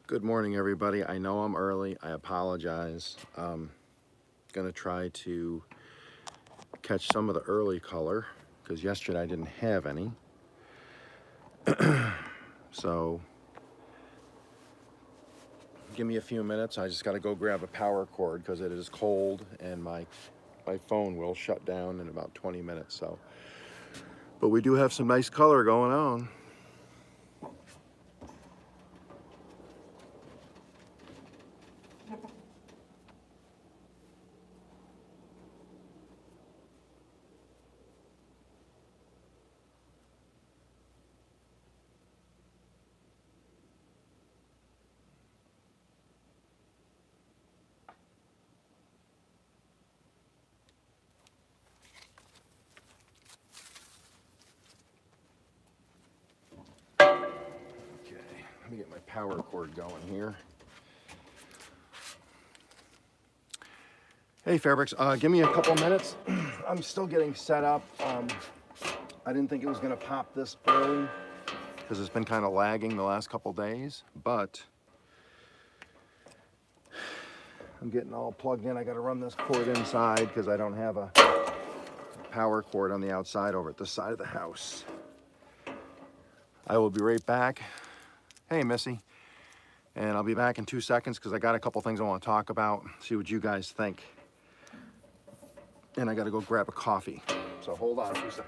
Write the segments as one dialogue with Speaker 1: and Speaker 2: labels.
Speaker 1: Good morning, everybody. I know I'm early. I apologize. Gonna try to catch some of the early color because yesterday I didn't have any. So give me a few minutes. I just got to go grab a power cord because it is cold and my phone will shut down in about 20 minutes. So, but we do have some nice color going on. Okay, let me get my power cord going here. Hey Fairbricks, give me a couple minutes. I'm still getting set up. I didn't think it was gonna pop this early because it's been kind of lagging the last couple days, but I'm getting all plugged in. I gotta run this cord inside because I don't have a power cord on the outside over at this side of the house. I will be right back. Hey Missy. And I'll be back in 2 seconds because I got a couple things I want to talk about, see what you guys think. And I gotta go grab a coffee. So hold on 2 seconds.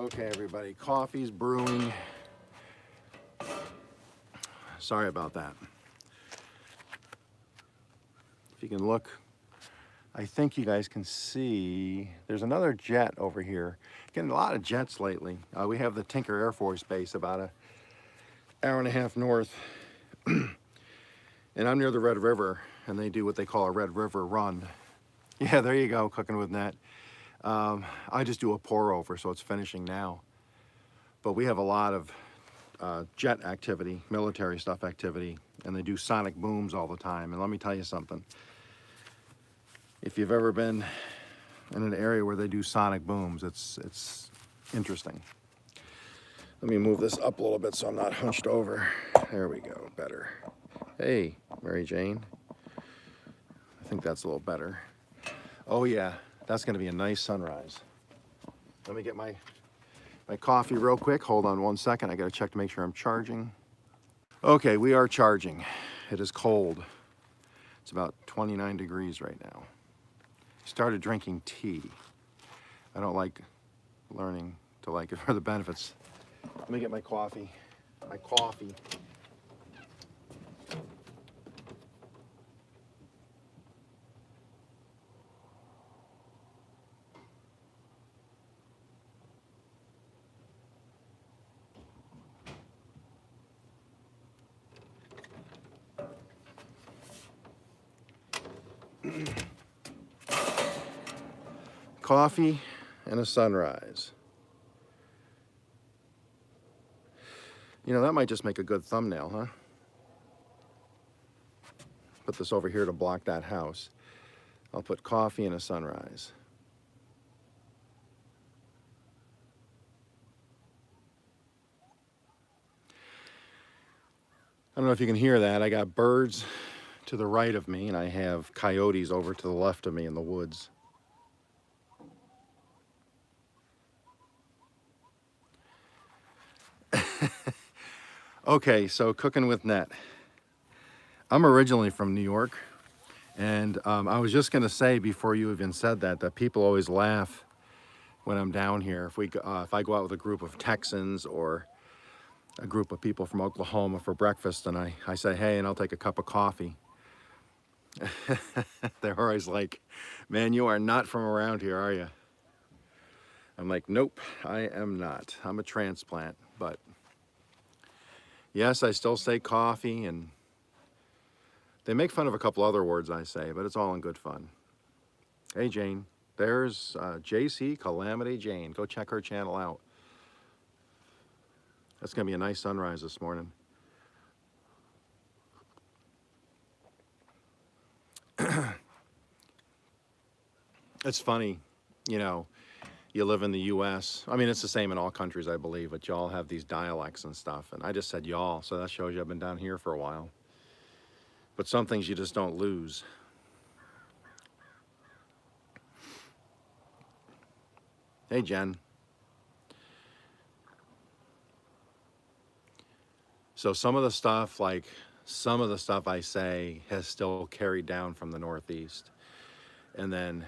Speaker 1: Okay, everybody, coffee's brewing. Sorry about that. If you can look, I think you guys can see, there's another jet over here. Getting a lot of jets lately. We have the Tinker Air Force Base about an hour and a half north. And I'm near the Red River, and they do what they call a Red River run. Yeah, there you go, cooking with net. I just do a pour over, so it's finishing now. But we have a lot of jet activity, military stuff activity, and they do sonic booms all the time. And let me tell you something. If you've ever been in an area where they do sonic booms, it's interesting. Let me move this up a little bit so I'm not hunched over. There we go, better. Hey, Mary Jane. I think that's a little better. Oh yeah, that's gonna be a nice sunrise. Let me get my coffee real quick. Hold on 1 second. I gotta check to make sure I'm charging. Okay, we are charging. It is cold. It's about 29 degrees right now. Started drinking tea. I don't like learning to like it for the benefits. Let me get my coffee. My coffee. Coffee and a sunrise. You know, that might just make a good thumbnail, huh? Put this over here to block that house. I'll put coffee and a sunrise. I don't know if you can hear that. I got birds to the right of me, and I have coyotes over to the left of me in the woods. Okay, so cooking with net. I'm originally from New York, and I was just gonna say before you even said that people always laugh when I'm down here. If I go out with a group of Texans or a group of people from Oklahoma for breakfast, and I say, hey, and I'll take a cup of coffee. They're always like, man, you are not from around here, are you? I'm like, nope, I am not. I'm a transplant, but yes, I still say coffee, and they make fun of a couple other words I say, but it's all in good fun. Hey, Jane, there's JC Calamity Jane. Go check her channel out. That's gonna be a nice sunrise this morning. It's funny, you know, you live in the US. I mean, it's the same in all countries, I believe, but y'all have these dialects and stuff. And I just said y'all, so that shows you I've been down here for a while. But some things you just don't lose. Hey, Jen. So some of the stuff I say has still carried down from the Northeast. And then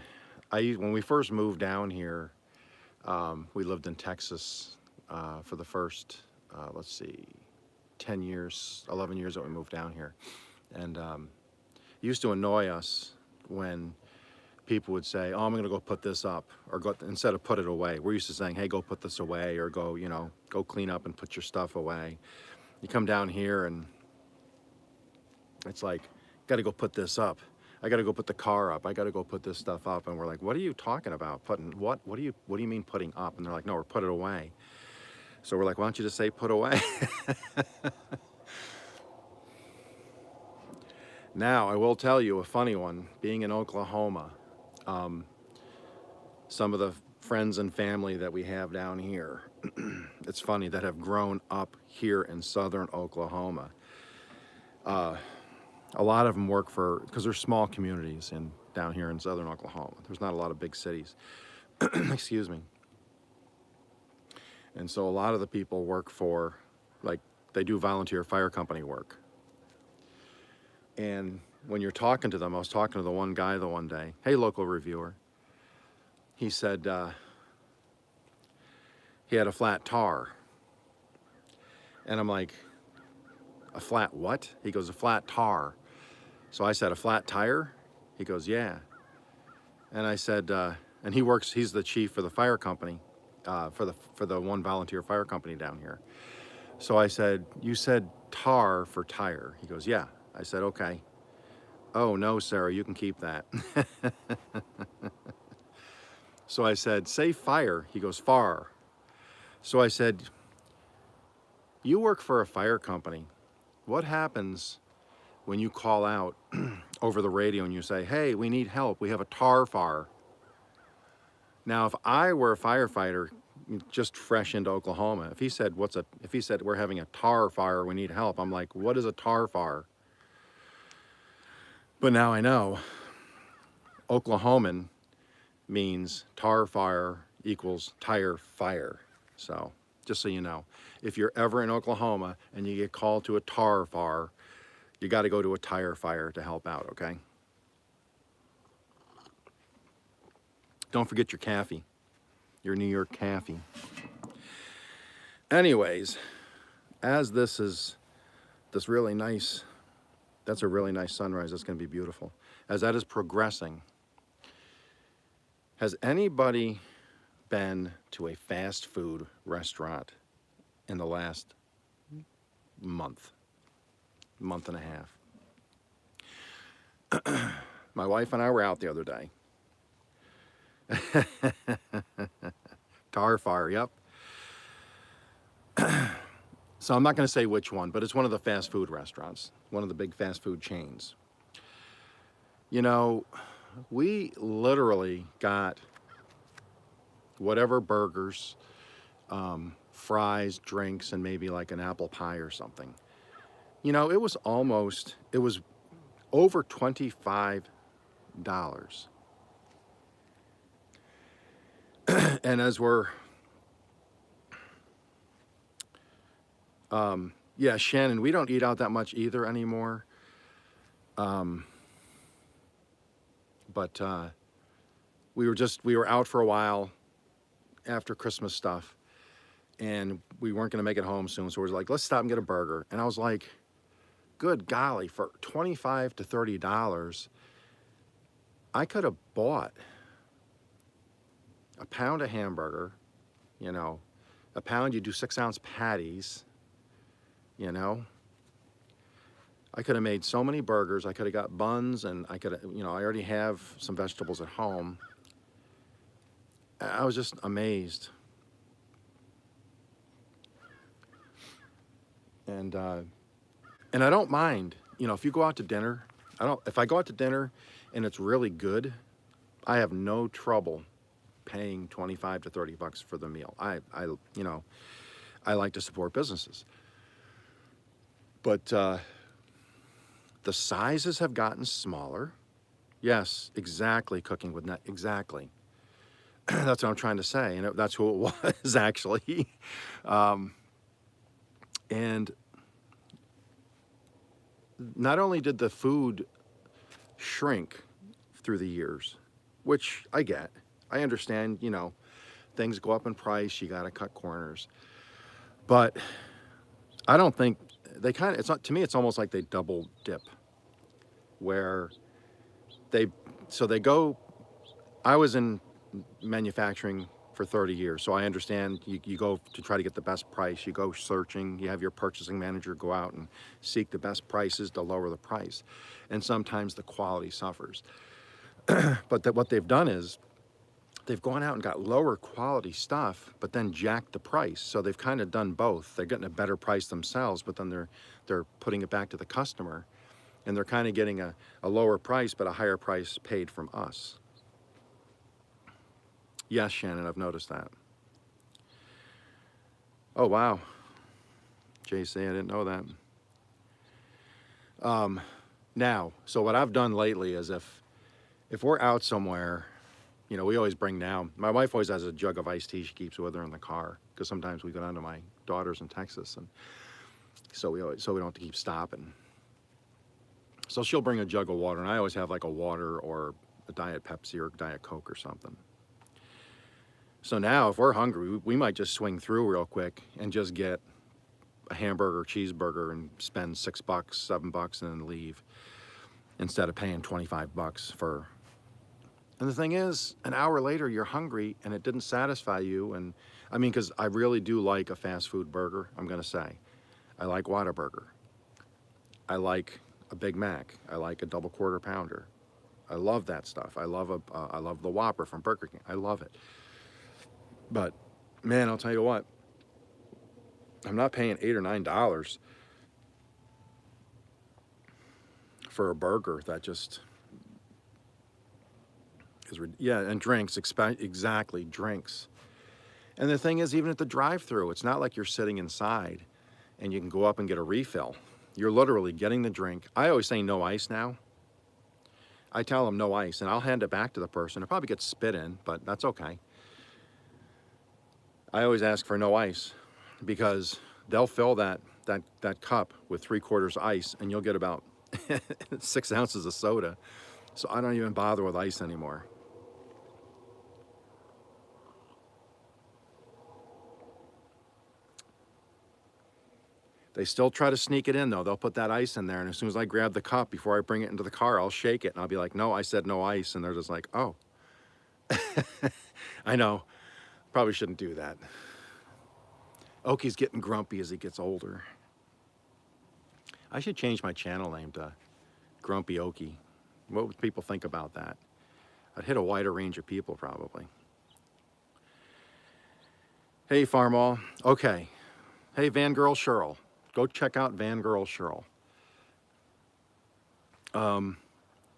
Speaker 1: when we first moved down here, we lived in Texas for the first, let's see, 10 years, 11 years that we moved down here. And it used to annoy us when people would say, oh, I'm gonna go put this up, or go, instead of put it away. We're used to saying, hey, go put this away, or go, you know, go clean up and put your stuff away. You come down here and it's like, gotta go put this up. I gotta go put the car up. I gotta go put this stuff up. And we're like, what are you talking about? Putting what? What do you mean putting up? And they're like, no, we're put it away. So we're like, why don't you just say put away? Now, I will tell you a funny one. Being in Oklahoma, some of the friends and family that we have down here, it's funny, that have grown up here in southern Oklahoma. A lot of them work because there's small communities down here in southern Oklahoma. There's not a lot of big cities. Excuse me. And so a lot of the people work for, like, they do volunteer fire company work. And when you're talking to them, I was talking to the one guy the one day, hey, local reviewer. He said, he had a flat tar. And I'm like, a flat what? He goes, a flat tar. So I said, a flat tire? He goes, yeah. And I said, and he's the chief for the fire company, for the one volunteer fire company down here. So I said, you said tar for tire. He goes, yeah. I said, okay. Oh, no, Sarah, you can keep that. So I said, say fire. He goes, far. So I said, you work for a fire company. What happens when you call out over the radio and you say, hey, we need help. We have a tar fire. Now, if I were a firefighter just fresh into Oklahoma, if he said we're having a tar fire, we need help, I'm like, what is a tar fire? But now I know Oklahoman means tar fire equals tire fire. So just so you know, if you're ever in Oklahoma and you get called to a tar fire, you got to go to a tire fire to help out, okay? Don't forget your coffee, your New York coffee. Anyways, as this is this really nice, that's a really nice sunrise. That's going to be beautiful. As that is progressing, has anybody been to a fast food restaurant in the last month and a half? My wife and I were out the other day. Tar fire, yep. So I'm not going to say which one, but it's one of the fast food restaurants, one of the big fast food chains. You know, we literally got whatever burgers, fries, drinks, and maybe like an apple pie or something. You know, it was over $25. And as we're, yeah, Shannon, we don't eat out that much either anymore. But we were out for a while after Christmas stuff, and we weren't going to make it home soon. So we were like, let's stop and get a burger. And I was like, good golly, for $25 to $30, I could have bought a pound of hamburger, you know, a pound, you do 6-ounce patties, you know. I could have made so many burgers. I could have got buns, and I could have, you know, I already have some vegetables at home. I was just amazed. And I don't mind, you know, if you go out to dinner, if I go out to dinner and it's really good, I have no trouble paying $25 to $30 for the meal. You know, I like to support businesses. But the sizes have gotten smaller. Yes, exactly, cooking with net, exactly. That's what I'm trying to say, and that's who it was, actually. And not only did the food shrink through the years, which I get, I understand, you know, things go up in price, you gotta cut corners. But I don't think, it's not, to me, it's almost like they double dip, where they go, I was in manufacturing for 30 years, so I understand you go to try to get the best price, you go searching, you have your purchasing manager go out and seek the best prices to lower the price, and sometimes the quality suffers. But what they've done is, they've gone out and got lower quality stuff, but then jacked the price. So they've kind of done both. They're getting a better price themselves, but then they're putting it back to the customer, and they're kind of getting a lower price, but a higher price paid from us. Yes, Shannon, I've noticed that. Oh, wow. JC, I didn't know that. Now, so what I've done lately is if we're out somewhere, you know, we always bring down, my wife always has a jug of iced tea she keeps with her in the car, because sometimes we go down to my daughter's in Texas, and so we don't have to keep stopping. So she'll bring a jug of water, and I always have like a water or a Diet Pepsi or Diet Coke or something. So now if we're hungry, we might just swing through real quick and just get a hamburger, cheeseburger, and spend $6, $7 and then leave instead of paying 25 bucks for. And the thing is, an hour later, you're hungry and it didn't satisfy you. And I mean, because I really do like a fast food burger, I'm going to say. I like Whataburger. I like a Big Mac. I like a double quarter pounder. I love that stuff. I love the Whopper from Burger King. I love it. But man, I'll tell you what, I'm not paying $8 or $9 for a burger that just is, yeah, and drinks, exactly, drinks. And the thing is, even at the drive-thru, it's not like you're sitting inside and you can go up and get a refill. You're literally getting the drink. I always say no ice now. I tell them no ice, and I'll hand it back to the person. It probably gets spit in, but that's okay. I always ask for no ice because they'll fill that cup with 3/4 ice, and you'll get about 6 ounces of soda. So I don't even bother with ice anymore. They still try to sneak it in, though. They'll put that ice in there, and as soon as I grab the cup, before I bring it into the car, I'll shake it, and I'll be like, no, I said no ice, and they're just like, oh. I know, probably shouldn't do that. Okie's getting grumpy as he gets older. I should change my channel name to Grumpy Okie. What would people think about that? I'd hit a wider range of people, probably. Hey, Farmall. Okay. Hey, Van Girl Cheryl. Go check out Van Girl Cheryl.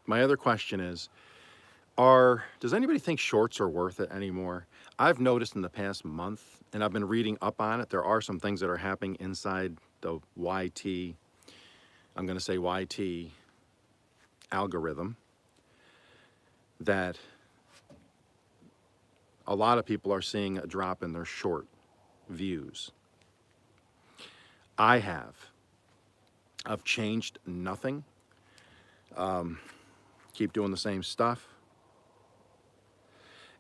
Speaker 1: My other question is, does anybody think shorts are worth it anymore? I've noticed in the past month, and I've been reading up on it, there are some things that are happening inside the YT, I'm going to say YT algorithm, that a lot of people are seeing a drop in their short views. I've changed nothing. Keep doing the same stuff.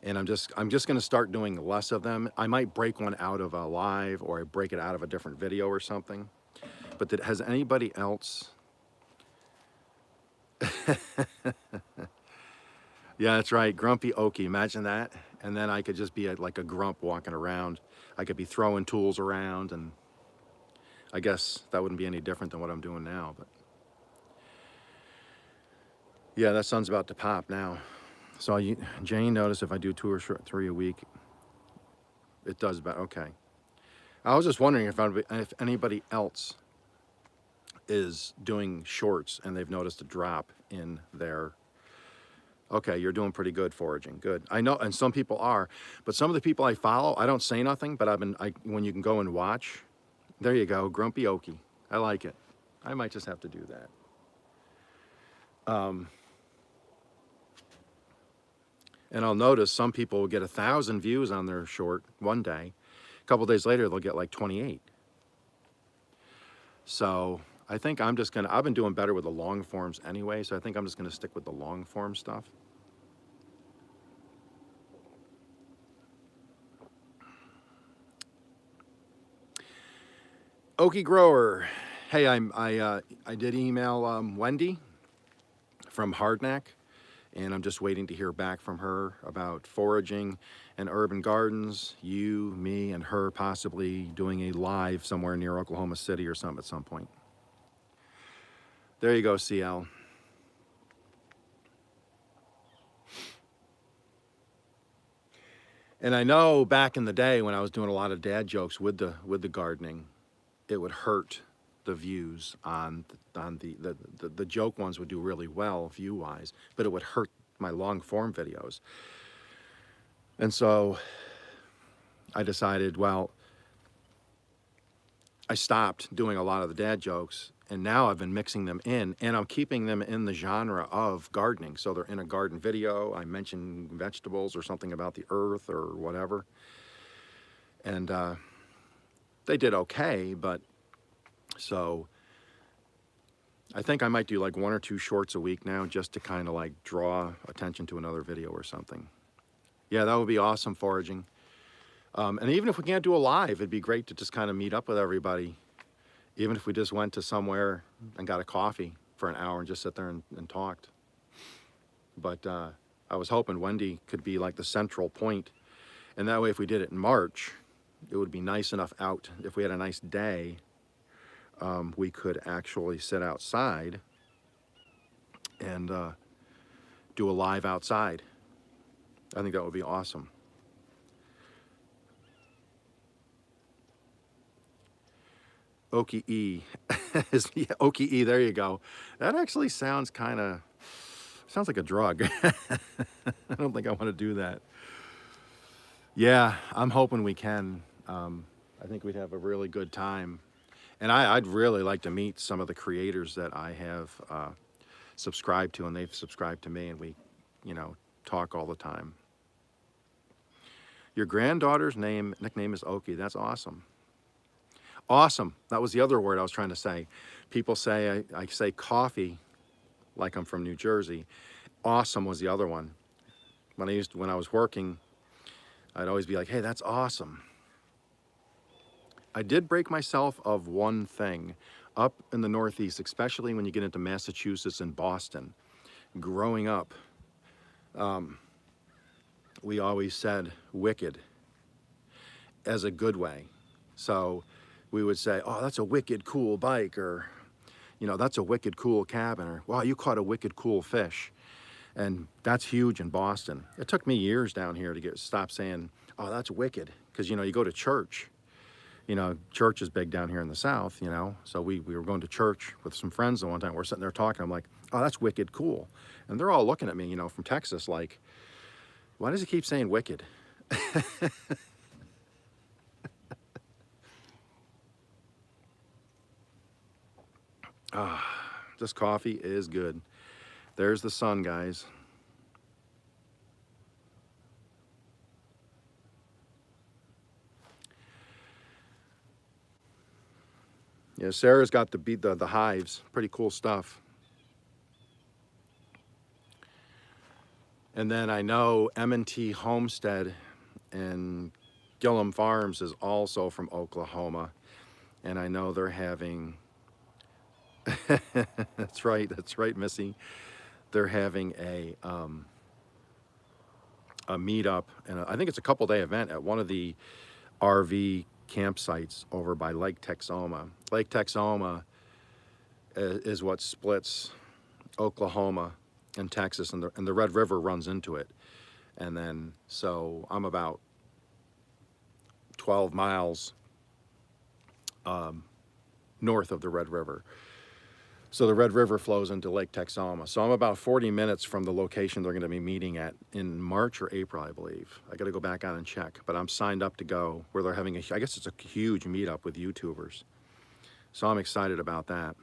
Speaker 1: And I'm just going to start doing less of them. I might break one out of a live, or I break it out of a different video or something. But has anybody else? Yeah, that's right. Grumpy Okie. Imagine that. And then I could just be like a grump walking around. I could be throwing tools around, and I guess that wouldn't be any different than what I'm doing now. But yeah, that sun's about to pop now. So Jane, notice if I do 2 or 3 a week, it does better. Okay. I was just wondering if anybody else is doing shorts and they've noticed a drop in their. Okay, you're doing pretty good foraging. Good. I know, and some people are, but some of the people I follow, I don't say nothing, but when you can go and watch, there you go, Grumpy Okie. I like it. I might just have to do that. And I'll notice some people will get 1,000 views on their short one day. A couple days later, they'll get like 28. So I think I've been doing better with the long forms anyway, so I think I'm just gonna stick with the long form stuff. Okie Grower. Hey, I did email Wendy from Hardknack, and I'm just waiting to hear back from her about foraging and urban gardens. You, me, and her possibly doing a live somewhere near Oklahoma City or something at some point. There you go, CL. And I know back in the day when I was doing a lot of dad jokes with the gardening, it would hurt the views on the joke ones would do really well view-wise, but it would hurt my long form videos. And so I decided, well, I stopped doing a lot of the dad jokes, and now I've been mixing them in, and I'm keeping them in the genre of gardening. So they're in a garden video. I mention vegetables or something about the earth or whatever. And they did okay, but so I think I might do like 1 or 2 shorts a week now, just to kind of like draw attention to another video or something. Yeah, that would be awesome, foraging. And even if we can't do a live, it'd be great to just kind of meet up with everybody. Even if we just went to somewhere and got a coffee for an hour and just sit there and talked. But I was hoping Wendy could be like the central point. And that way, if we did it in March, it would be nice enough out. If we had a nice day, we could actually sit outside and do a live outside. I think that would be awesome. Okie E. Yeah, Okie E, there you go. That actually sounds like a drug. I don't think I want to do that. Yeah, I'm hoping we can. I think we'd have a really good time. And I'd really like to meet some of the creators that I have subscribed to, and they've subscribed to me, and we, talk all the time. Your granddaughter's nickname is Okie. That's awesome. Awesome. That was the other word I was trying to say. People say I say coffee like I'm from New Jersey. Awesome was the other one. When I was working, I'd always be like, hey, that's awesome. I did break myself of one thing up in the Northeast, especially when you get into Massachusetts and Boston. Growing up, we always said wicked as a good way. So we would say, oh, that's a wicked cool bike, or, that's a wicked cool cabin, or, wow, you caught a wicked cool fish. And that's huge in Boston. It took me years down here to stop saying, oh, that's wicked. Because, you go to church. Church is big down here in the South, So we were going to church with some friends the one time. We're sitting there talking. I'm like, oh, that's wicked cool. And they're all looking at me, from Texas, like, why does he keep saying wicked? This coffee is good. There's the sun, guys. Yeah, Sarah's got the hives. Pretty cool stuff. And then I know M&T Homestead and Gillum Farms is also from Oklahoma. And I know they're having... That's right, Missy. They're having a meetup, and I think it's a couple-day event at one of the RV campsites over by Lake Texoma. Lake Texoma is what splits Oklahoma and Texas, and the Red River runs into it. And then, so I'm about 12 miles north of the Red River. So the Red River flows into Lake Texoma. So I'm about 40 minutes from the location they're going to be meeting at in March or April, I believe. I got to go back on and check, but I'm signed up to go where they're having I guess it's a huge meetup with YouTubers. So I'm excited about that.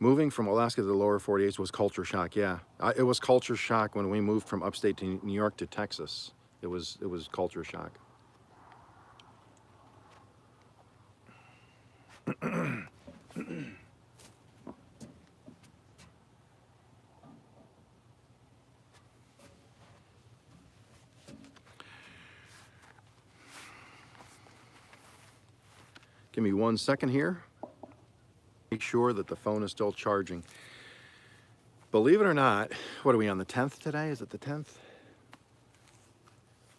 Speaker 1: Moving from Alaska to the lower 48 was culture shock. Yeah, it was culture shock when we moved from upstate to New York to Texas. It was culture shock. Give me 1 second here. Make sure that the phone is still charging. Believe it or not, what are we on, the 10th today? Is it the 10th?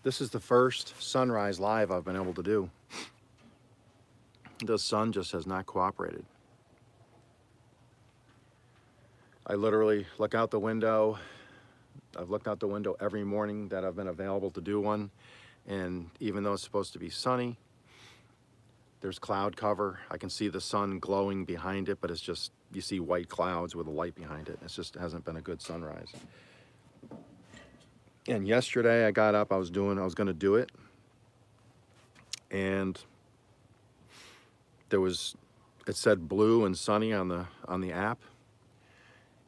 Speaker 1: This is the first sunrise live I've been able to do. The sun just has not cooperated. I literally look out the window. I've looked out the window every morning that I've been available to do one. And even though it's supposed to be sunny, there's cloud cover. I can see the sun glowing behind it, but it's just, you see white clouds with a light behind it. It just hasn't been a good sunrise. And yesterday I got up, I was going to do it. And it said blue and sunny on the app.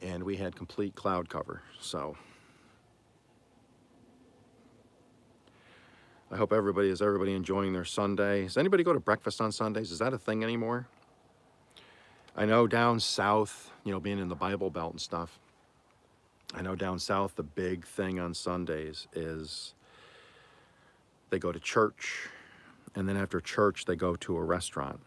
Speaker 1: And we had complete cloud cover, so. I hope everybody enjoying their Sunday. Does anybody go to breakfast on Sundays? Is that a thing anymore? I know down south, being in the Bible Belt and stuff, I know down south the big thing on Sundays is they go to church, and then after church, they go to a restaurant.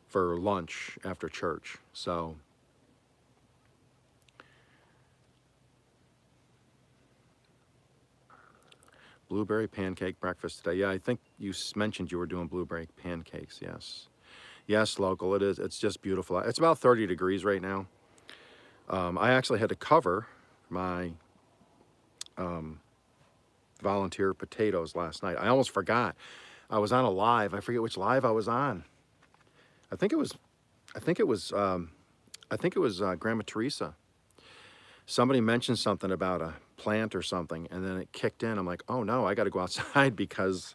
Speaker 1: For lunch after church. So blueberry pancake breakfast today. Yeah, I think you mentioned you were doing blueberry pancakes. Yes. Yes, local, it is. It's just beautiful. It's about 30 degrees right now. I actually had to cover my volunteer potatoes last night. I almost forgot. I was on a live. I forget which live I was on. I think it was Grandma Teresa. Somebody mentioned something about a plant or something, and then it kicked in. I'm like, oh no, I got to go outside because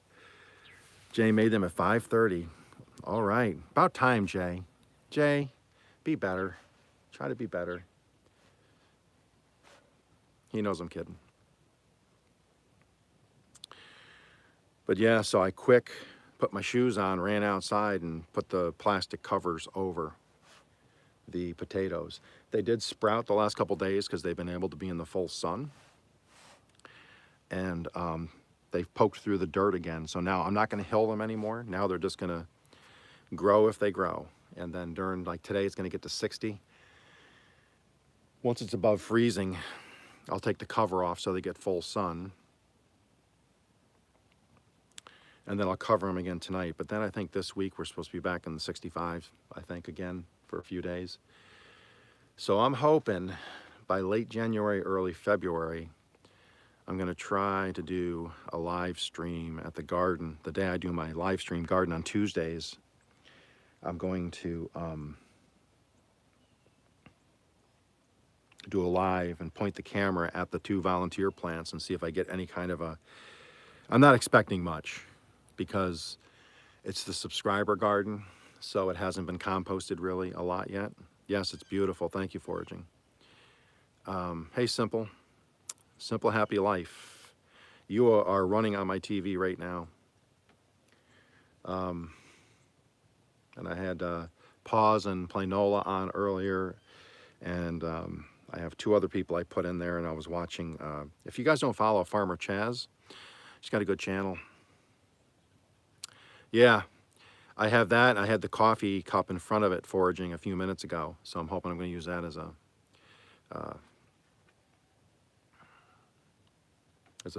Speaker 1: Jay made them at 5:30. All right, about time, Jay. Jay, be better. Try to be better. He knows I'm kidding. But yeah, so I put my shoes on, ran outside, and put the plastic covers over the potatoes. They did sprout the last couple days because they've been able to be in the full sun. And they've poked through the dirt again. So now I'm not going to hill them anymore. Now they're just going to grow if they grow. And then during, like today, it's going to get to 60. Once it's above freezing, I'll take the cover off so they get full sun. And then I'll cover them again tonight. But then I think this week we're supposed to be back in the 65s, I think, again for a few days. So I'm hoping by late January, early February, I'm going to try to do a live stream at the garden. The day I do my live stream garden on Tuesdays, I'm going to do a live and point the camera at the 2 volunteer plants and see if I get any kind of a... I'm not expecting much because it's the subscriber garden, so it hasn't been composted really a lot yet. Yes, it's beautiful. Thank you, Foraging. Hey, Simple Happy Life. You are running on my TV right now. And I had Pause and Planola on earlier, and I have 2 other people I put in there, and I was watching. If you guys don't follow Farmer Chaz, she's got a good channel. Yeah, I have that. I had the coffee cup in front of it foraging a few minutes ago, so I'm hoping I'm going to use that as a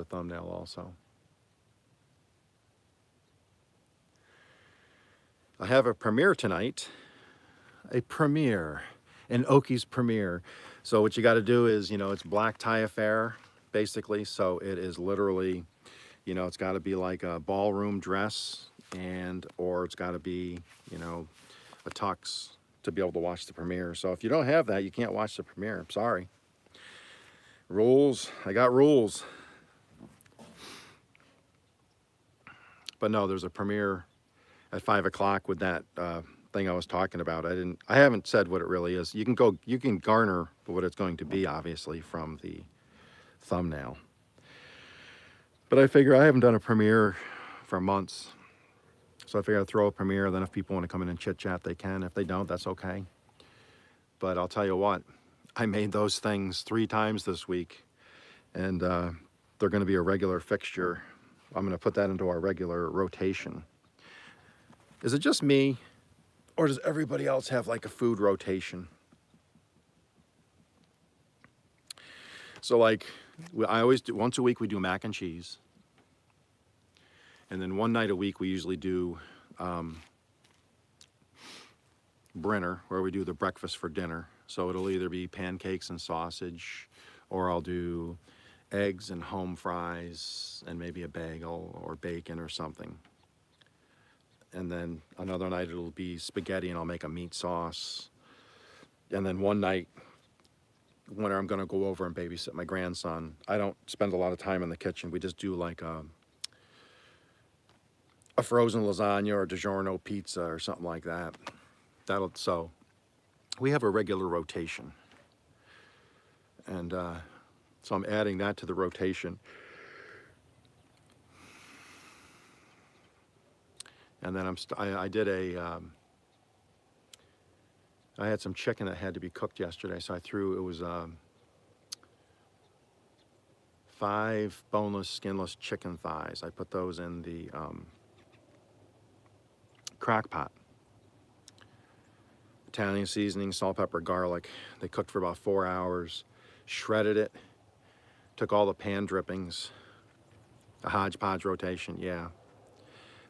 Speaker 1: thumbnail also. I have a premiere tonight. A premiere, an Okies premiere. So what you got to do is, it's black tie affair, basically. So it is literally, it's got to be like a ballroom dress, or it's got to be, a tux to be able to watch the premiere. So if you don't have that, you can't watch the premiere. I'm sorry. Rules. I got rules. But no, there's a premiere at 5 o'clock with that thing I was talking about. I haven't said what it really is. You can garner what it's going to be, obviously, from the thumbnail. But I figure I haven't done a premiere for months. So I figure I'd throw a premiere, then if people want to come in and chit chat, they can. If they don't, that's okay. But I'll tell you what, I made those things 3 times this week, and they're going to be a regular fixture. I'm going to put that into our regular rotation. Is it just me, or does everybody else have like a food rotation? So like, I always do, once a week we do mac and cheese. And then one night a week we usually do Brenner, where we do the breakfast for dinner. So it'll either be pancakes and sausage, or I'll do eggs and home fries and maybe a bagel or bacon or something. And then another night it'll be spaghetti and I'll make a meat sauce. And then one night when I'm going to go over and babysit my grandson, I don't spend a lot of time in the kitchen. We just do like a frozen lasagna or DiGiorno pizza or something like that. So we have a regular rotation. And so I'm adding that to the rotation. And then I did a I had some chicken that had to be cooked yesterday, so I threw, it was 5 boneless, skinless chicken thighs. I put those in the crock pot. Italian seasoning, salt, pepper, garlic. They cooked for about 4 hours, shredded it, took all the pan drippings, a hodgepodge rotation, yeah.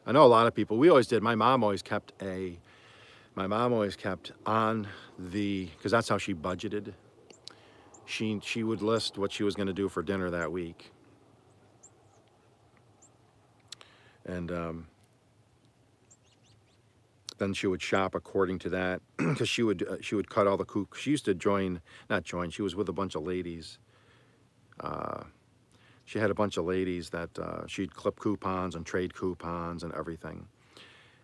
Speaker 1: I know a lot of people, we always did, my mom always kept on the, because that's how she budgeted. She would list what she was going to do for dinner that week. And then she would shop according to that, because she would cut all the she used to not join, she was with a bunch of ladies. She had a bunch of ladies that she'd clip coupons and trade coupons and everything.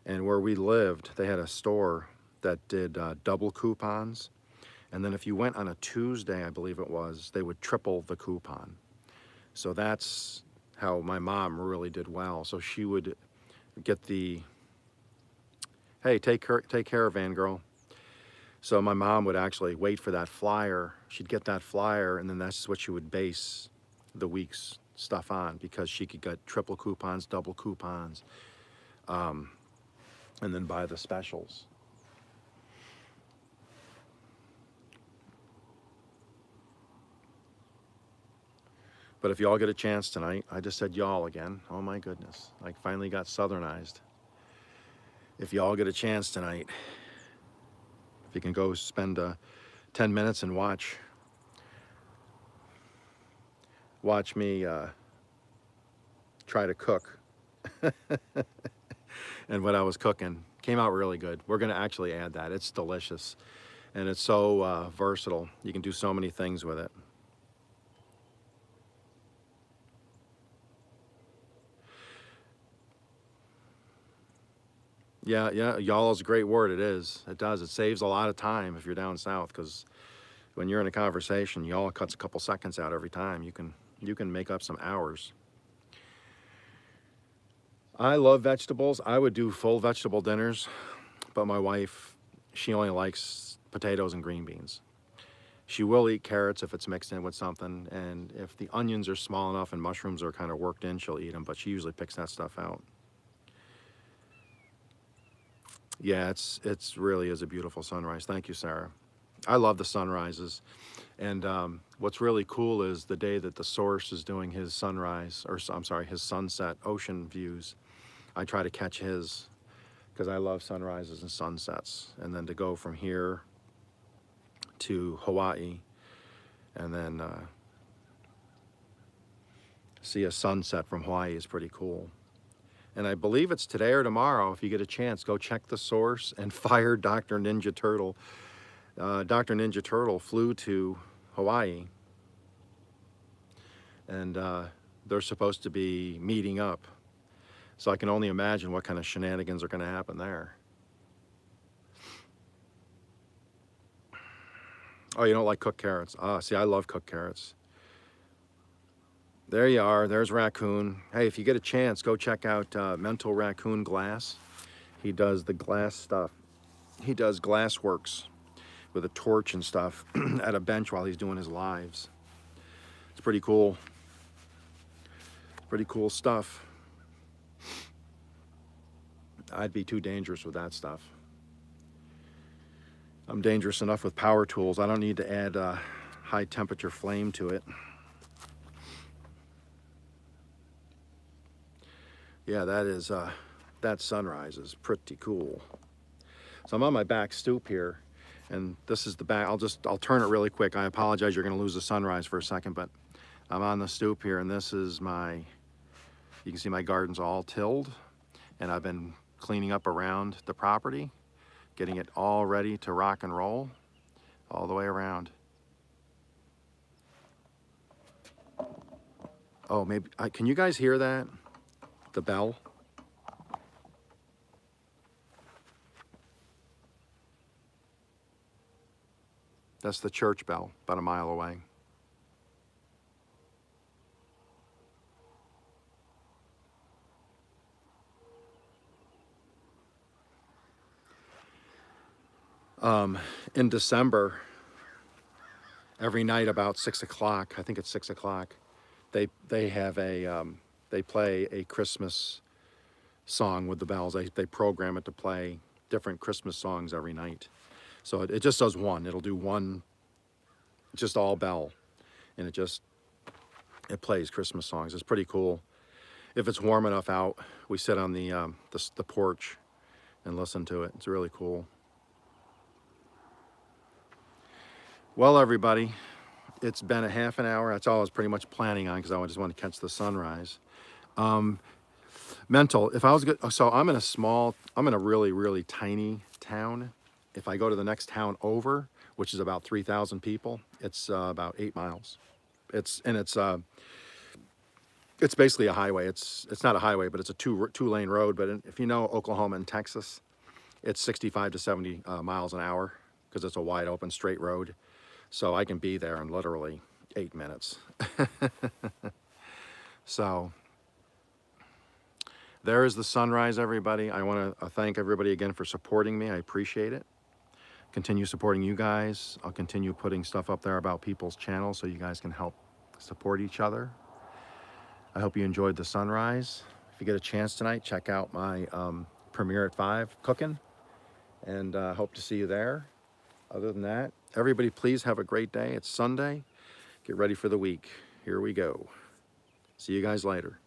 Speaker 1: And where we lived, they had a store that did double coupons. And then if you went on a Tuesday, I believe it was, they would triple the coupon. So that's how my mom really did well. So she would get the, hey, take care, Van Girl. So my mom would actually wait for that flyer. She'd get that flyer, and then that's what she would base the week's stuff on, because she could get triple coupons, double coupons, and then buy the specials. But if y'all get a chance tonight, I just said y'all again. Oh my goodness, I finally got southernized. If y'all get a chance tonight, if you can go spend 10 minutes and watch me try to cook. And what I was cooking came out really good. We're gonna actually add that. It's delicious. And it's so versatile. You can do so many things with it. Yeah, y'all is a great word. It is. It does. It saves a lot of time if you're down south, because when you're in a conversation, y'all cuts a couple seconds out every time. You can make up some hours. I love vegetables. I would do full vegetable dinners, but my wife, she only likes potatoes and green beans. She will eat carrots if it's mixed in with something, and if the onions are small enough and mushrooms are kind of worked in, she'll eat them, but she usually picks that stuff out. Yeah, it's really is a beautiful sunrise. Thank you, Sarah. I love the sunrises. And what's really cool is the day that the Source is doing his sunrise, or I'm sorry, his sunset ocean views, I try to catch his, because I love sunrises and sunsets. And then to go from here to Hawaii and then see a sunset from Hawaii is pretty cool. And I believe it's today or tomorrow. If you get a chance, go check the Source and fire Dr. Ninja Turtle. Dr. Ninja Turtle flew to Hawaii, and they're supposed to be meeting up. So I can only imagine what kind of shenanigans are going to happen there. Oh, you don't like cooked carrots? Ah, see, I love cooked carrots. There you are. There's Raccoon. Hey, if you get a chance, go check out Mental Raccoon Glass. He does the glass stuff. He does glass works with a torch and stuff at a bench while he's doing his lives. It's pretty cool. Pretty cool stuff. I'd be too dangerous with that stuff. I'm dangerous enough with power tools. I don't need to add high temperature flame to it. Yeah, that sunrise is pretty cool. So I'm on my back stoop here, and this is the back. I'll turn it really quick. I apologize, you're gonna lose the sunrise for a second, but I'm on the stoop here, and this is you can see my garden's all tilled, and I've been cleaning up around the property, getting it all ready to rock and roll all the way around. Oh, maybe, can you guys hear that? The bell? That's the church bell, about a mile away. In December, every night about 6 o'clock, I think it's 6 o'clock, they have a, they play a Christmas song with the bells. They program it to play different Christmas songs every night. So it just does one. It'll do one, just all bell, and it plays Christmas songs. It's pretty cool. If it's warm enough out, we sit on the porch and listen to it. It's really cool. Well, everybody, it's been a half an hour. That's all I was pretty much planning on because I just want to catch the sunrise. Mental, if I was good, so I'm in a really, really tiny town. If I go to the next town over, which is about 3,000 people, it's about 8 miles. It's basically a highway. It's not a highway, but it's a two-lane road. But if you know Oklahoma and Texas, it's 65 to 70 miles an hour because it's a wide open straight road. So I can be there in literally 8 minutes. So there is the sunrise, everybody. I want to thank everybody again for supporting me. I appreciate it. Continue supporting you guys. I'll continue putting stuff up there about people's channels so you guys can help support each other. I hope you enjoyed the sunrise. If you get a chance tonight, check out my premiere at 5 cooking, and hope to see you there. Other than that, everybody please have a great day. It's Sunday. Get ready for the week. Here we go. See you guys later.